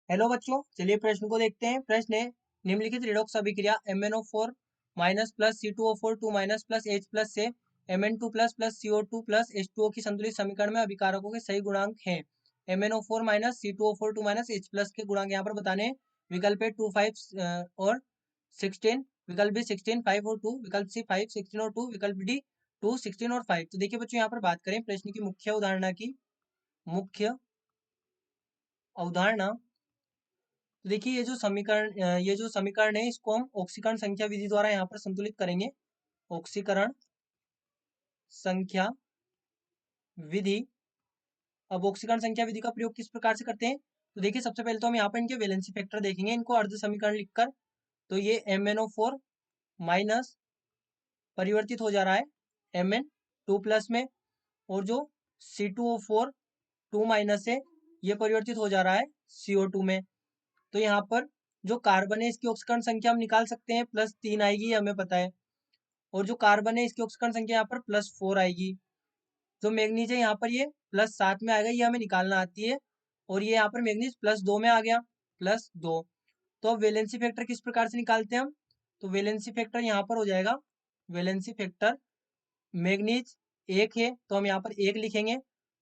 Hello बच्चों, चलिए प्रश्न को देखते हैं। प्रश्न है, निम्नलिखित रेडॉक्स अभिक्रिया MnO4 minus plus C2O4 2 minus plus H plus से Mn2 plus CO2 plus H2O की संतुलित समीकरण में अभिकारकों के सही गुणांक हैं। MnO4 minus C2O4 2 minus H plus के गुणांक यहाँ पर बताने हैं। विकल्प है 2, 5 और 16, विकल्प बी 16, 5 और 2, विकल्प सी 5, 16 और 2, विकल्प डी 2, 16 और 5। तो देखिए बच्चों, यहाँ पर बात करें प्रश्न की मुख्य अवधारणा की। मुख्य अवधारणा, तो देखिए ये जो समीकरण है इसको हम ऑक्सीकरण संख्या विधि द्वारा यहाँ पर संतुलित करेंगे। ऑक्सीकरण संख्या विधि। अब ऑक्सीकरण संख्या विधि का प्रयोग किस प्रकार से करते हैं, तो देखिए सबसे पहले तो हम यहाँ पर इनके वैलेंसी फैक्टर देखेंगे, इनको अर्ध समीकरण लिखकर। तो ये MnO4 माइनस परिवर्तित हो जा रहा है Mn2 प्लस में, और जो C2O4 2 माइनस है ये परिवर्तित हो जा रहा है CO2 में। तो यहाँ पर जो कार्बन है इसकी ऑक्सीकरण संख्या हम निकाल सकते हैं, +3 आएगी, हमें पता है। और जो कार्बन है इसकी ऑक्सीकरण संख्या यहाँ पर +4 आएगी। जो मैग्नीज है यहाँ पर ये +7 में आएगा, ये हमें निकालना आती है। और ये यहाँ पर मैग्नीज +2 में आ गया, +2। तो अब वैलेंसी फैक्टर किस प्रकार से निकालते हैं हम, तो वैलेंसी फैक्टर यहाँ पर हो जाएगा, वैलेंसी फैक्टर मैग्नीज 1 है तो हम यहाँ पर 1 लिखेंगे,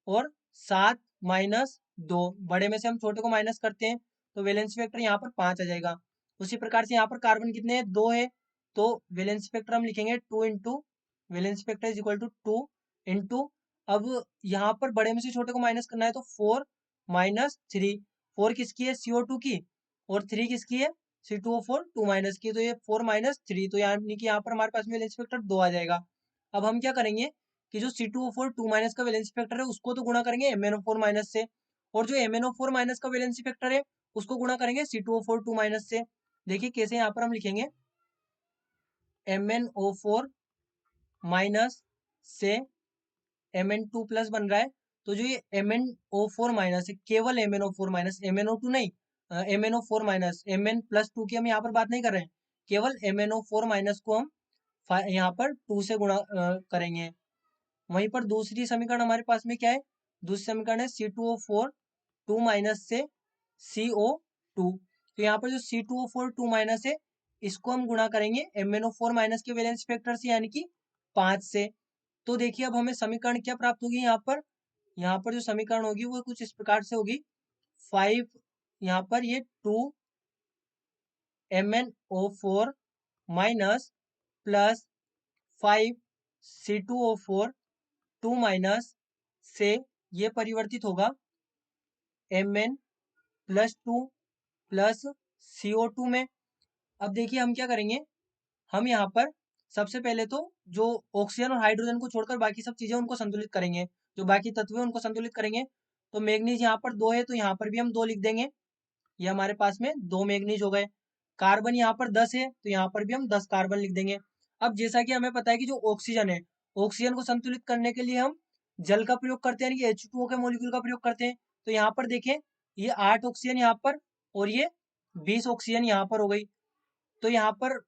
और 7 माइनस 2, बड़े में से हम छोटे को माइनस करते हैं तो वैलेंसी फैक्टर यहाँ पर 5 आ जाएगा। उसी प्रकार से यहाँ पर कार्बन कितने हैं, 2 है, तो वैलेंसी फैक्टर हम लिखेंगे 2 into, valency factor is equal to 2 into, अब यहाँ पर बड़े में से छोटे को माइनस करना है तो 4 माइनस 3, 4 किसकी है, CO2 की, और 3 किसकी है, C2O4 2 माइनस की, तो ये 4 माइनस 3, तो यानी कि यहाँ पर हमारे पास में वैलेंसी फैक्टर 2 आ जाएगा। अब हम क्या करेंगे कि जो C2O4 2 माइनस का वैलेंसी फैक्टर है उसको तो गुणा करेंगे MnO4 माइनस से, और जो MnO4 माइनस का वैलेंसी फैक्टर है उसको गुणा करेंगे C2O4 2 माइनस से। देखिए कैसे, यहाँ पर हम लिखेंगे MnO4 माइनस से Mn2 प्लस बन रहा है, तो जो ये MnO4 माइनस है, केवल MnO4 माइनस, MnO2 नहीं, MnO4 माइनस, Mn+2 की हम यहाँ पर बात नहीं कर रहे हैं, केवल MnO4 माइनस को हम यहाँ पर 2 से गुणा करेंगे। वहीं पर दूसरी समीकरण हमारे पास में क्या है, दूसरी समीकरण है C2O4 2 माइनस से CO2। तो यहाँ पर जो C2O4 2 माइनस है इसको हम गुणा करेंगे MnO4 माइनस के वैलेंस फैक्टर से, यानी कि 5 से। तो देखिए अब हमें समीकरण क्या प्राप्त होगी, यहाँ पर जो समीकरण होगी वो कुछ इस प्रकार से होगी, 5, यहाँ पर ये 2 MnO4 minus plus 5 C2O4 2 minus से ये परिवर्तित होगा Mn+2 प्लस CO2 में। अब देखिए हम क्या करेंगे, हम यहाँ पर सबसे पहले तो जो ऑक्सीजन और हाइड्रोजन को छोड़कर बाकी सब चीजें उनको संतुलित करेंगे, जो बाकी तत्व है उनको संतुलित करेंगे। तो मैग्नीज यहाँ पर 2 है तो यहाँ पर भी हम 2 लिख देंगे, ये हमारे पास में 2 मैग्नीज हो गए। कार्बन यहाँ पर 10 है तो यहाँ पर भी हम 10 कार्बन लिख देंगे। अब जैसा कि हमें पता है कि जो ऑक्सीजन है, ऑक्सीजन को संतुलित करने के लिए हम जल का प्रयोग करते हैं, यानी कि H2O के मॉलिक्यूल का प्रयोग करते हैं। तो यहाँ पर देखें, ये 8 ऑक्सीजन यहाँ पर और ये 20 ऑक्सीजन यहाँ पर हो गई, तो यहाँ पर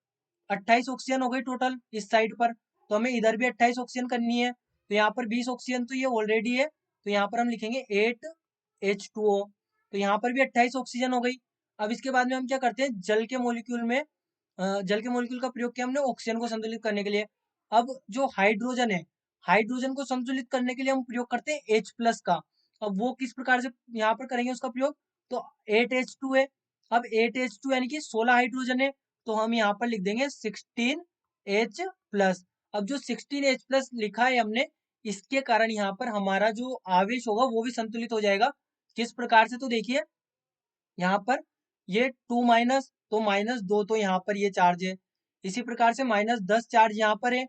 28 ऑक्सीजन हो गई टोटल इस साइड पर। तो हमें इधर भी 28 ऑक्सीजन करनी है, तो यहाँ पर 20 ऑक्सीजन तो ये ऑलरेडी है, तो यहाँ पर हम लिखेंगे 8H2O। तो यहाँ पर भी 28 ऑक्सीजन हो गई। अब इसके बाद में हम क्या करते हैं, जल के मॉलिक्यूल का प्रयोग किया हमने ऑक्सीजन को संतुलित करने के लिए। अब जो हाइड्रोजन है, हाइड्रोजन को संतुलित करने के लिए हम प्रयोग करते हैं H+ का। अब वो किस प्रकार से यहाँ पर करेंगे उसका प्रयोग, तो 8H2 है, अब 8H2 यानी कि 16 हाइड्रोजन है, तो हम यहाँ पर लिख देंगे 16H+। अब जो 16H+ लिखा है हमने, इसके कारण यहाँ पर हमारा जो आवेश होगा वो भी संतुलित हो जाएगा। किस प्रकार से, तो देखिए यहाँ पर ये 2 माइनस, तो -2 तो यहाँ पर ये चार्ज है, इसी प्रकार से -10 चार्ज यहाँ पर है,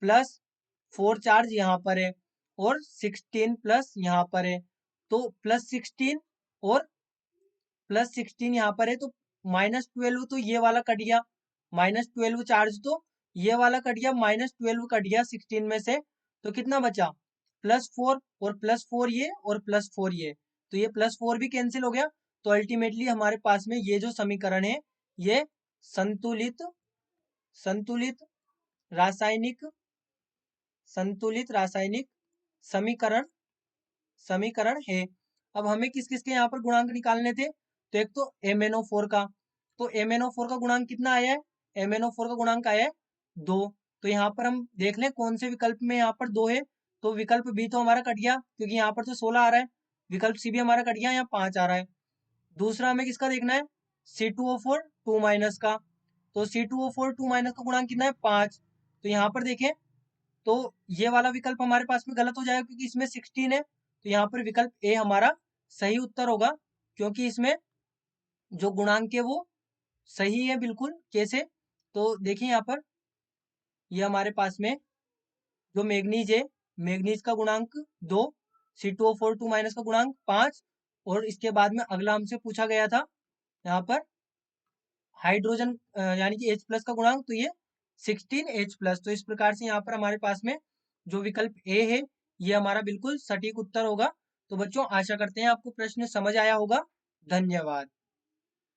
+4 चार्ज यहाँ पर है, और 16 प्लस यहाँ पर है, तो +16 और +16 यहाँ पर है, तो -12 तो ये वाला कट गया, -12 चार्ज तो ये वाला कट गया, -12 कट गया 16 में से, तो कितना बचा, +4 और +4 ये और +4 ये, तो ये +4 भी कैंसिल हो गया। तो अल्टीमेटली हमारे पास में ये जो समीकरण है ये संतुलित संतुलित रासायनिक संतुलित रासायनिक समीकरण समीकरण है। अब हमें किस किस के यहाँ पर गुणांक निकालने थे, तो एक तो MnO4 का, तो MnO4 का गुणांक कितना आया है, MnO4 का गुणांक आया है 2। तो यहाँ पर हम देख लें कौन से विकल्प में यहाँ पर 2 है, तो विकल्प बी तो हमारा कट गया क्योंकि यहाँ पर तो 16 आ रहा है, विकल्प सी भी हमारा कट गया, यहाँ 5 आ रहा है। दूसरा हमें किसका देखना है, C2O4 2 माइनस का, तो C2O4 2 माइनस का गुणांक कितना है 5। तो यहाँ पर देखें तो ये वाला विकल्प हमारे पास में गलत हो जाएगा क्योंकि इसमें 16 है, तो यहाँ पर विकल्प ए हमारा सही उत्तर होगा, क्योंकि इसमें जो गुणांक है वो सही है बिल्कुल। कैसे, तो देखिए यहाँ पर ये हमारे पास में जो मैग्नीज है, मैग्नीज का गुणांक 2, C2O4 2 माइनस का गुणांक 5, और इसके बाद में अगला हमसे पूछा गया था यहाँ पर हाइड्रोजन यानी कि H+ का गुणांक, तो ये 16H+। तो इस प्रकार से यहाँ पर हमारे पास में जो विकल्प ए है ये हमारा बिल्कुल सटीक उत्तर होगा। तो बच्चों आशा करते हैं आपको प्रश्न समझ आया होगा। धन्यवाद।